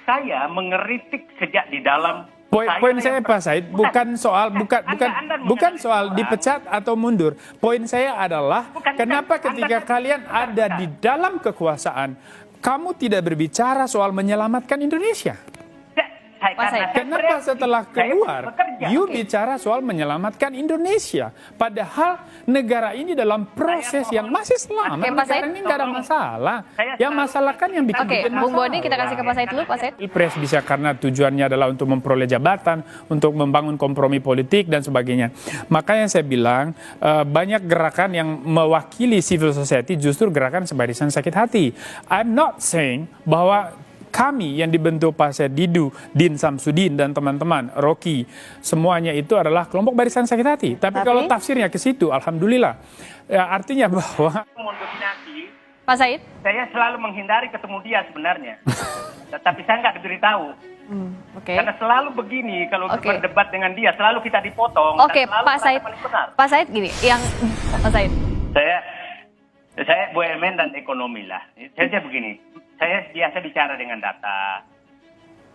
saya mengeritik sejak di dalam. Poin saya Pak Said bukan soal dipecat atau mundur. Poin saya adalah kenapa ketika kalian ada di dalam kekuasaan, kamu tidak berbicara soal menyelamatkan Indonesia? Kenapa setelah keluar, you bicara soal menyelamatkan Indonesia? Padahal negara ini dalam proses yang masih selamat. Negara ini nggak ada masalah. Yang masalah kan yang bikin masalah. Bung Boni, kita kasih ke Pak Said dulu, Pak Said. Pilpres bisa karena tujuannya adalah untuk memperoleh jabatan, untuk membangun kompromi politik dan sebagainya. Makanya saya bilang banyak gerakan yang mewakili civil society justru gerakan sebarisan sakit hati. I'm not saying bahwa kami yang dibentuk Pak Said Didu, Din Samsudin dan teman-teman, Rocky, semuanya itu adalah kelompok barisan sakit hati. Tapi kalau tafsirnya ke situ, alhamdulillah. Ya, artinya bahwa mendominasi. Pak Said? Saya selalu menghindari ketemu dia sebenarnya. Tetapi saya nggak diberitahu. Karena selalu begini, kalau berdebat dengan dia, selalu kita dipotong. Pak Said. Pak Said gini, Pak Said. Saya BUMN dan ekonomi lah. Saya begini, saya biasa bicara dengan data.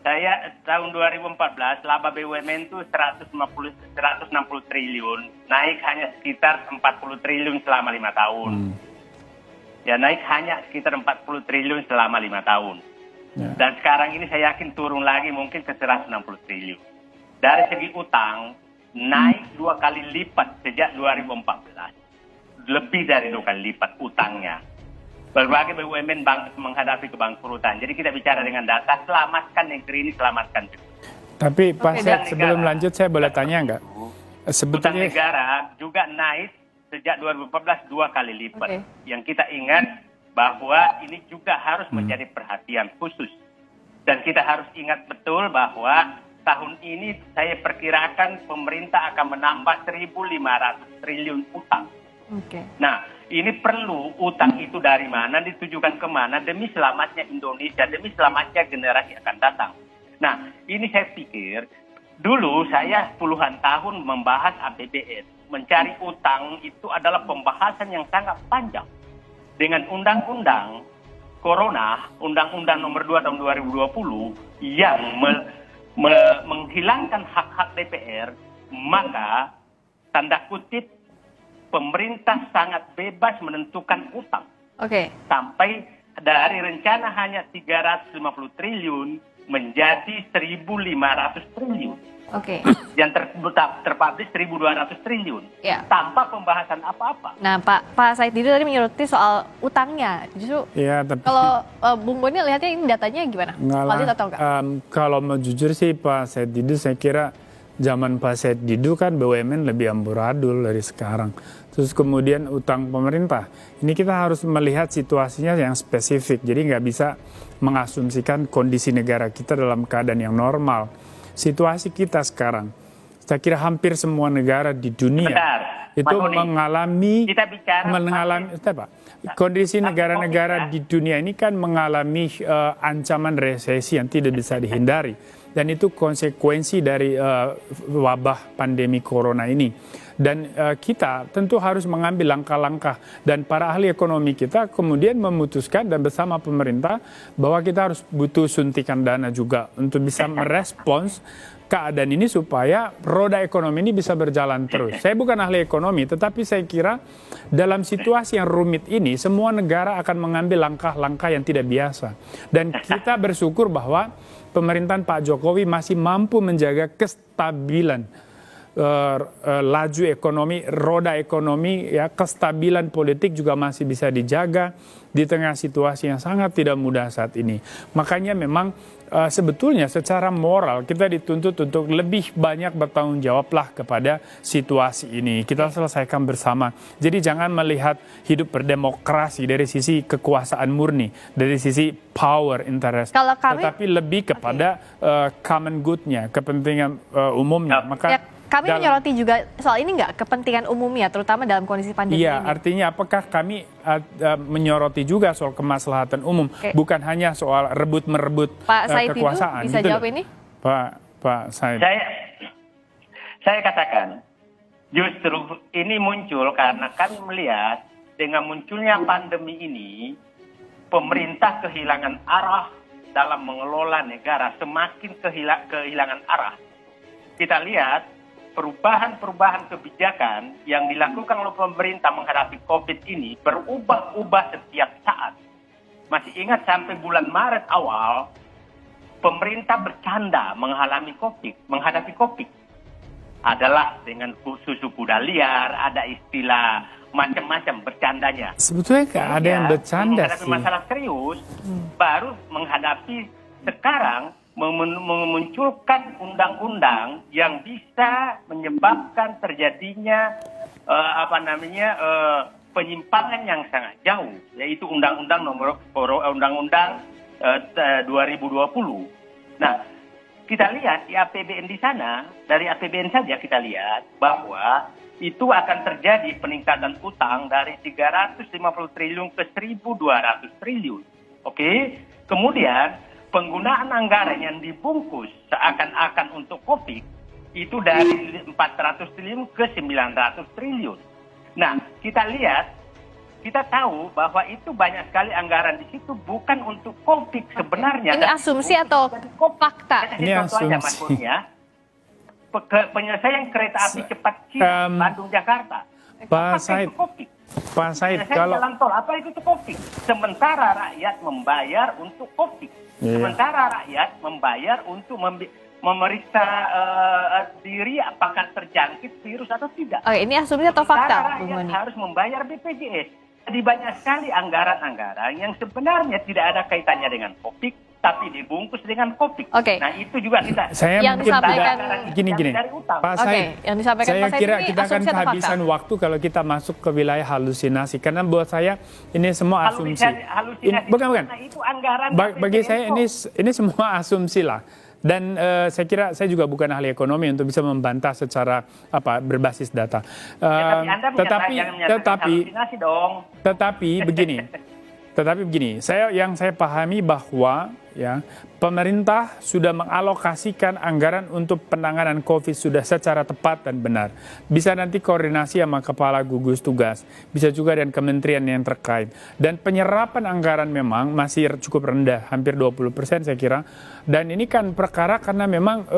Saya tahun 2014 laba BUMN itu 160 triliun, naik hanya sekitar 40 triliun selama 5 tahun. Ya, naik hanya sekitar 40 triliun selama 5 tahun. Dan sekarang ini saya yakin turun lagi mungkin ke 160 triliun. Dari segi utang naik 2 kali lipat sejak 2014. Lebih dari 2 kali lipat utangnya. Berbagai BUMN menghadapi kebangkrutan. Jadi kita bicara dengan data, selamatkan negeri ini, selamatkan. Tapi Pak Said, sebelum lanjut saya boleh tanya nggak? Utang negara juga naik sejak 2014 2 kali lipat. Yang kita ingat bahwa ini juga harus menjadi perhatian khusus. Dan kita harus ingat betul bahwa tahun ini saya perkirakan pemerintah akan menambah 1.500 triliun utang. Nah, ini perlu utang itu dari mana, ditujukan kemana demi selamatnya Indonesia, demi selamatnya generasi akan datang. Nah, ini saya pikir, dulu saya puluhan tahun membahas APBN. Mencari utang itu adalah pembahasan yang sangat panjang. Dengan undang-undang Corona, Undang-Undang Nomor 2 Tahun 2020, yang menghilangkan hak-hak DPR, maka tanda kutip pemerintah sangat bebas menentukan utang. Sampai dari rencana hanya 350 triliun menjadi 1.500 triliun. Yang terpublish 1.200 triliun. Tanpa pembahasan apa-apa. Nah, Pak Said Didu tadi menyoroti soal utangnya. Justru kalau Bung Boni lihatnya ini datanya gimana? Valid atau enggak? Kalau mau jujur sih Pak Said Didu, saya kira zaman Pak Said Didu kan BUMN lebih amburadul dari sekarang. Terus kemudian utang pemerintah. Ini kita harus melihat situasinya yang spesifik. Jadi nggak bisa mengasumsikan kondisi negara kita dalam keadaan yang normal. Situasi kita sekarang, saya kira hampir semua negara di dunia itu mengalami kondisi negara-negara di dunia ini kan mengalami ancaman resesi yang tidak bisa dihindari. Dan itu konsekuensi dari wabah pandemi corona ini. Dan kita tentu harus mengambil langkah-langkah. Dan para ahli ekonomi kita kemudian memutuskan dan bersama pemerintah bahwa kita harus butuh suntikan dana juga untuk bisa merespons keadaan ini supaya roda ekonomi ini bisa berjalan terus. Saya bukan ahli ekonomi, tetapi saya kira dalam situasi yang rumit ini, semua negara akan mengambil langkah-langkah yang tidak biasa. Dan kita bersyukur bahwa pemerintahan Pak Jokowi masih mampu menjaga kestabilan laju ekonomi, roda ekonomi, ya, kestabilan politik juga masih bisa dijaga di tengah situasi yang sangat tidak mudah saat ini. Makanya memang sebetulnya secara moral kita dituntut untuk lebih banyak bertanggung jawablah kepada situasi ini. Kita selesaikan bersama. Jadi jangan melihat hidup berdemokrasi dari sisi kekuasaan murni, dari sisi power interest, tetapi lebih kepada common good-nya, kepentingan umumnya. Maka kami menyoroti juga soal ini nggak, kepentingan umumnya, terutama dalam kondisi pandemi ini. Artinya apakah kami menyoroti juga soal kemaslahatan umum, bukan hanya soal rebut-merebut kekuasaan. Bisa gitu jawab ini? Pak Said. Saya katakan, justru ini muncul karena kami melihat dengan munculnya pandemi ini, pemerintah kehilangan arah dalam mengelola negara semakin kehilangan arah. Kita lihat perubahan-perubahan kebijakan yang dilakukan oleh pemerintah menghadapi COVID ini berubah-ubah setiap saat. Masih ingat sampai bulan Maret awal, pemerintah bercanda menghadapi COVID. Adalah dengan susu kuda liar, ada istilah macam-macam bercandanya. Sebetulnya nggak ada yang bercanda menghadapi sih. masalah serius, baru menghadapi sekarang memunculkan undang-undang yang bisa menyebabkan terjadinya penyimpangan yang sangat jauh, yaitu Undang-Undang 2020. Nah, kita lihat di APBN di sana, dari APBN saja kita lihat bahwa itu akan terjadi peningkatan utang dari 350 triliun ke 1.200 triliun. Oke? Kemudian penggunaan anggaran yang dibungkus seakan-akan untuk COVID itu dari 400 triliun ke 900 triliun. Nah, kita lihat, kita tahu bahwa itu banyak sekali anggaran di situ bukan untuk COVID sebenarnya. Ini asumsi atau fakta? Ini asumsi. Penyelesaian kereta api cepat Cina, Bandung-Jakarta. Pak Said, kalau jalan tol, apa itu COVID? Sementara rakyat membayar untuk COVID. Sementara rakyat membayar untuk memeriksa diri apakah terjangkit virus atau tidak. Oke, ini asumsi atau fakta, Bung Boni? Harus membayar BPJS. Jadi banyak sekali anggaran-anggaran yang sebenarnya tidak ada kaitannya dengan COVID, tapi dibungkus dengan COVID. Oke. Nah itu juga kita. Saya yang mungkin disampaikan gini. Pak Said, yang disampaikan saya Pak Said kira ini kita akan asumsi atau kehabisan fakta? waktu kalau kita masuk ke wilayah halusinasi. Karena buat saya ini semua asumsi. Halusinasi. Bukan. Nah, itu anggaran Bagi saya ini semua asumsi lah. Dan saya kira saya juga bukan ahli ekonomi untuk bisa membantah secara berbasis data. Tetapi begini, yang saya pahami bahwa ya pemerintah sudah mengalokasikan anggaran untuk penanganan COVID sudah secara tepat dan benar. Bisa nanti koordinasi sama kepala gugus tugas, bisa juga dengan kementerian yang terkait. Dan penyerapan anggaran memang masih cukup rendah, hampir 20% saya kira. Dan ini kan perkara karena memang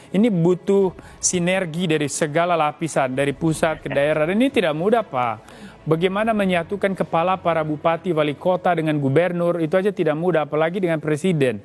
ini butuh sinergi dari segala lapisan, dari pusat ke daerah. Dan ini tidak mudah, Pak. Bagaimana menyatukan kepala para bupati, wali kota dengan gubernur, itu aja tidak mudah, apalagi dengan presiden.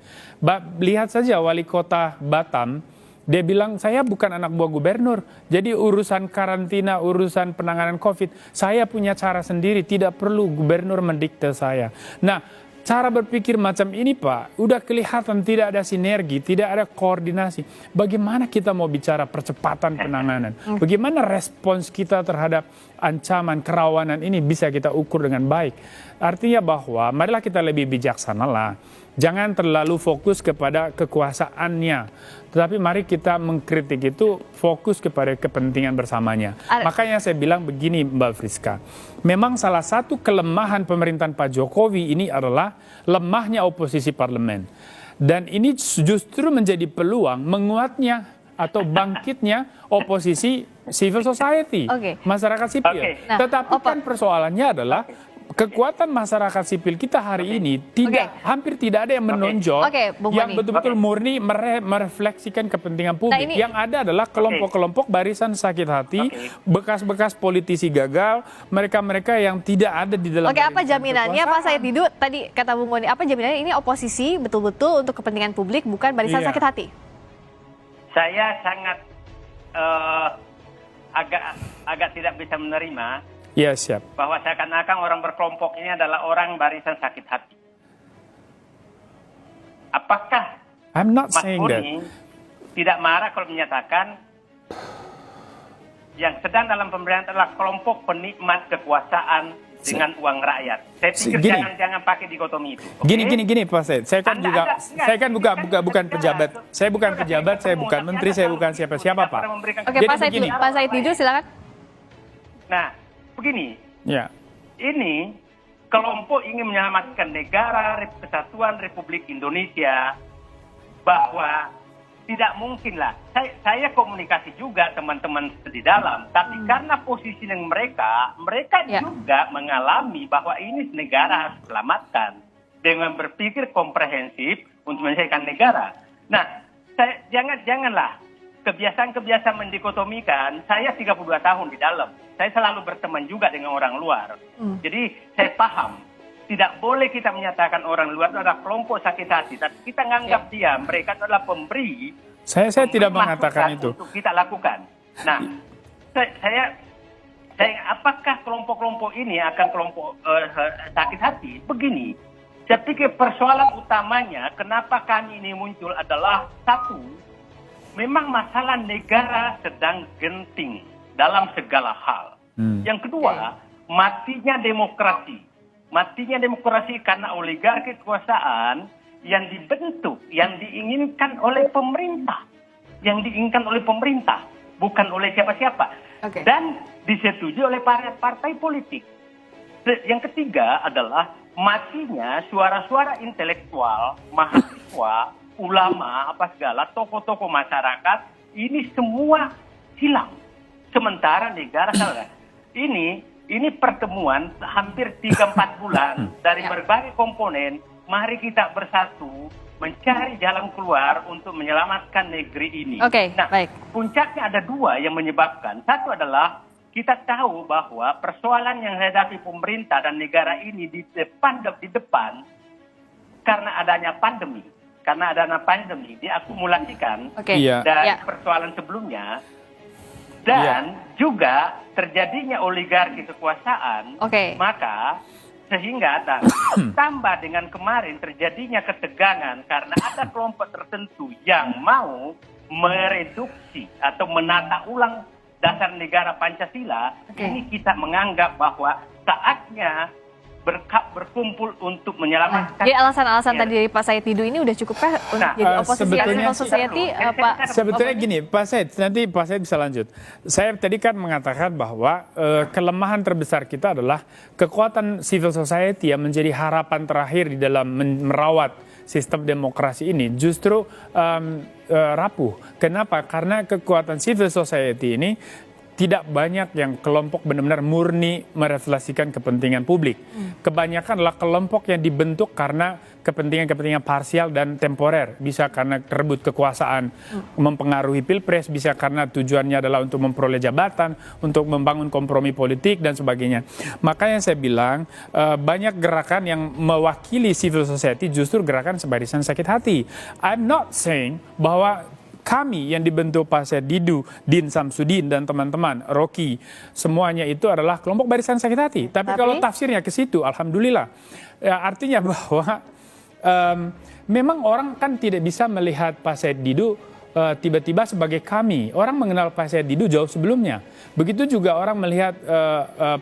Lihat saja wali kota Batam, dia bilang, saya bukan anak buah gubernur, jadi urusan karantina, urusan penanganan COVID, saya punya cara sendiri, tidak perlu gubernur mendikte saya. Nah, cara berpikir macam ini, Pak, udah kelihatan tidak ada sinergi, tidak ada koordinasi. Bagaimana kita mau bicara percepatan penanganan? Bagaimana respons kita terhadap ancaman, kerawanan ini bisa kita ukur dengan baik? Artinya bahwa marilah kita lebih bijaksana lah. Jangan terlalu fokus kepada kekuasaannya. Tetapi mari kita mengkritik itu fokus kepada kepentingan bersamanya. Makanya saya bilang begini, Mbak Friska. Memang salah satu kelemahan pemerintahan Pak Jokowi ini adalah lemahnya oposisi parlemen. Dan ini justru menjadi peluang menguatnya atau bangkitnya oposisi civil society, masyarakat sipil. Tetapi kan persoalannya adalah kekuatan masyarakat sipil kita hari ini hampir tidak ada yang menonjol yang betul-betul murni merefleksikan kepentingan publik. Yang ada adalah kelompok-kelompok barisan sakit hati, bekas-bekas politisi gagal, mereka-mereka yang tidak ada di dalam. Apa jaminannya Pak Said Didu tadi kata Bung Boni, apa jaminannya ini oposisi betul-betul untuk kepentingan publik bukan barisan sakit hati? Saya sangat agak tidak bisa menerima. Ya, siap. Bahwa seakan-akan orang berkelompok ini adalah orang barisan sakit hati. Apakah Mas Boni tidak marah kalau menyatakan yang sedang dalam pemerintahan adalah kelompok penikmat kekuasaan dengan uang rakyat? Saya pikir jangan pakai dikotomi itu. Gini Pak Said, saya kan bukan pejabat. Saya bukan pejabat, saya bukan menteri, saya bukan siapa-siapa, Pak. Oke, Pak Said Didu silakan. Nah, begini, ini kelompok ingin menyelamatkan negara kesatuan Republik Indonesia, bahwa tidak mungkinlah. Saya komunikasi juga teman-teman di dalam, tapi karena posisi yang mereka juga mengalami bahwa ini negara harus diselamatkan dengan berpikir komprehensif untuk menyelesaikan negara. Nah, janganlah kebiasaan-kebiasaan mendikotomikan. Saya 32 tahun di dalam. Saya selalu berteman juga dengan orang luar. Jadi saya paham. Tidak boleh kita menyatakan orang luar itu adalah kelompok sakit hati. Tapi kita nganggap dia, mereka adalah pemberi. Saya tidak mengatakan itu. Untuk kita lakukan. Nah, saya apakah kelompok-kelompok ini akan kelompok sakit hati? Begini, saya pikir persoalan utamanya kenapa kami ini muncul adalah satu, memang masalah negara sedang genting dalam segala hal. Yang kedua, matinya demokrasi. Matinya demokrasi karena oligarki kekuasaan yang dibentuk, yang diinginkan oleh pemerintah. Yang diinginkan oleh pemerintah, bukan oleh siapa-siapa. Dan disetujui oleh partai politik. Yang ketiga adalah matinya suara-suara intelektual, mahasiswa, ulama, apa segala, tokoh-tokoh masyarakat, ini semua hilang. Sementara negara salah. Ini pertemuan hampir 3-4 bulan dari berbagai komponen. Mari kita bersatu mencari jalan keluar untuk menyelamatkan negeri ini. Puncaknya ada dua yang menyebabkan. Satu adalah kita tahu bahwa persoalan yang dihadapi pemerintah dan negara ini di depan karena adanya pandemi. Karena adanya pandemi diakumulasikan dari persoalan sebelumnya. Dan juga terjadinya oligarki kekuasaan, maka sehingga tambah dengan kemarin terjadinya ketegangan karena ada kelompok tertentu yang mau mereduksi atau menata ulang dasar negara Pancasila. Ini kita menganggap bahwa saatnya berkumpul untuk menyelamatkan. Jadi alasan-alasan tadi dari Pak Said Didu ini udah cukup untuk jadi oposisi civil society, Pak? Sebetulnya gini, Pak Said, nanti Pak Said bisa lanjut. Saya tadi kan mengatakan bahwa kelemahan terbesar kita adalah kekuatan civil society yang menjadi harapan terakhir di dalam merawat sistem demokrasi ini justru rapuh. Kenapa? Karena kekuatan civil society ini tidak banyak yang kelompok benar-benar murni merefleksikan kepentingan publik. Kebanyakan adalah kelompok yang dibentuk karena kepentingan-kepentingan parsial dan temporer. Bisa karena rebut kekuasaan, mempengaruhi pilpres, bisa karena tujuannya adalah untuk memperoleh jabatan, untuk membangun kompromi politik, dan sebagainya. Makanya saya bilang, banyak gerakan yang mewakili civil society justru gerakan sebarisan sakit hati. I'm not saying bahwa kami yang dibentuk Pak Said Didu, Din Samsudin, dan teman-teman, Rocky, semuanya itu adalah kelompok barisan sakit hati. Tapi kalau tafsirnya ke situ, alhamdulillah. Ya, artinya bahwa memang orang kan tidak bisa melihat Pak Said Didu tiba-tiba sebagai kami. Orang mengenal Pak Said Didu jauh sebelumnya. Begitu juga orang melihat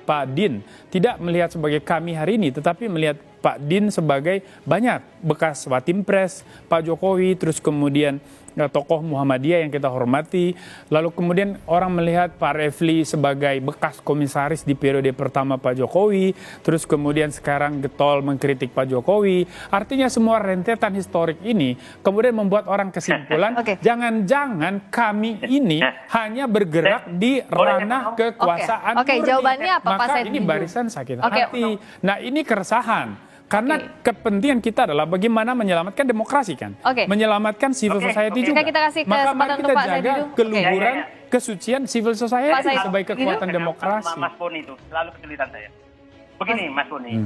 Pak Din, tidak melihat sebagai kami hari ini, tetapi melihat Pak Din sebagai banyak bekas Watimpres, Pak Jokowi, terus kemudian tokoh Muhammadiyah yang kita hormati. Lalu kemudian orang melihat Pak Refli sebagai bekas komisaris di periode pertama Pak Jokowi. Terus kemudian sekarang getol mengkritik Pak Jokowi. Artinya semua rentetan historik ini kemudian membuat orang kesimpulan jangan-jangan kami ini hanya bergerak di ranah kekuasaan murni. Jawabannya apa, Pak Said? Maka ini barisan sakit hati. Nah, ini keresahan. Karena kepentingan kita adalah bagaimana menyelamatkan demokrasi kan, menyelamatkan civil society juga. Maka mari kita jaga keluhuran, kesucian civil society sebagai kekuatan demokrasi. Mas Boni itu selalu kesulitan saya. Begini Mas Boni,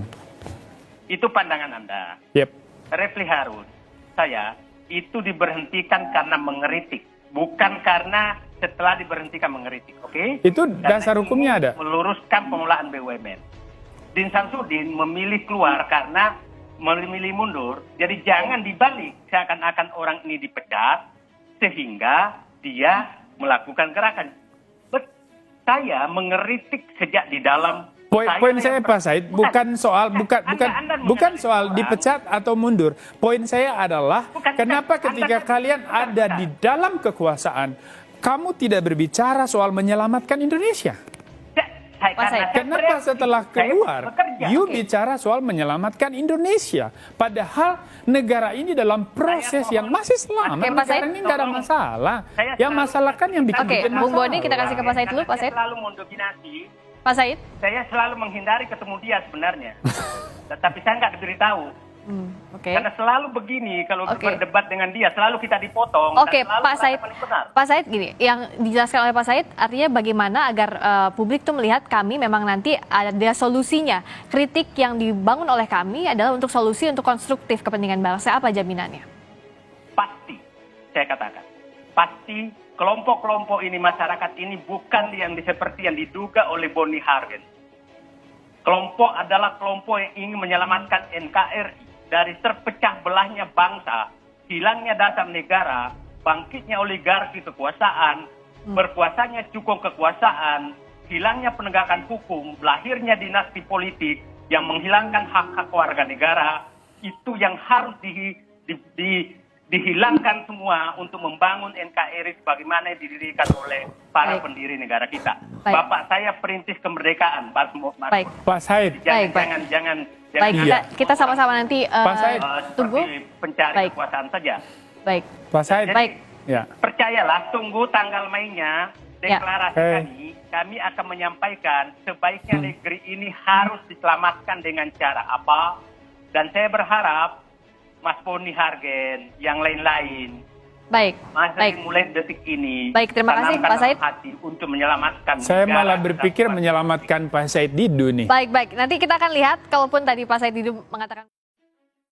itu pandangan Anda. Refli Harun, saya itu diberhentikan karena mengeritik, bukan karena setelah diberhentikan mengeritik. Itu dasar hukumnya ada. Meluruskan pengelolaan BUMN. Din Samsudin memilih keluar karena memilih mundur. Jadi jangan dibalik seakan-akan orang ini dipecat sehingga dia melakukan gerakan. Saya mengeritik sejak di dalam. Poin saya Pak Said bukan soal bukan soal dipecat atau mundur. Poin saya adalah kenapa ketika kalian ada di dalam kekuasaan kamu tidak berbicara soal menyelamatkan Indonesia? Kenapa setelah keluar, you bicara soal menyelamatkan Indonesia? Padahal negara ini dalam proses yang masih selamat, negara ini nggak ada masalah. Yang masalah kan yang bikin masalah. Bung Boni, kita kasih ke Pak Said dulu, Pak Said. Saya selalu mendominasi. Pak Said? Saya selalu menghindari ketemu dia sebenarnya. Tetapi saya nggak diberitahu. Karena selalu begini, kalau berdebat dengan dia, selalu kita dipotong. Oke, Pak Said gini, yang dijelaskan oleh Pak Said artinya bagaimana agar publik tuh melihat kami memang nanti ada solusinya. Kritik yang dibangun oleh kami adalah untuk solusi untuk konstruktif kepentingan bangsa. Apa jaminannya? Pasti, saya katakan, pasti kelompok-kelompok ini, masyarakat ini bukan yang seperti yang diduga oleh Boni Hargen. Kelompok adalah kelompok yang ingin menyelamatkan NKRI dari terpecah belahnya bangsa, hilangnya dasar negara, bangkitnya oligarki kekuasaan, berkuasanya cukong kekuasaan, hilangnya penegakan hukum, lahirnya dinasti politik yang menghilangkan hak-hak warga negara, itu yang harus dihilangkan semua untuk membangun NKRI sebagaimana didirikan oleh para pendiri negara kita. Bapak saya perintis kemerdekaan, Pak Said. Jangan kita sama-sama nanti tunggu pencari kekuasaan saja. Baik. Pak Said. Baik. Ya. Percayalah, tunggu tanggal mainnya, deklarasi kami akan menyampaikan sebaiknya negeri ini harus diselamatkan dengan cara apa. Dan saya berharap Mas Boni Hargen, yang lain-lain, mulai detik ini, terima kasih Pak Said. Hati untuk menyelamatkan. Saya malah berpikir menyelamatkan Pak Said Didu nih. Baik, nanti kita akan lihat, kalaupun tadi Pak Said Didu mengatakan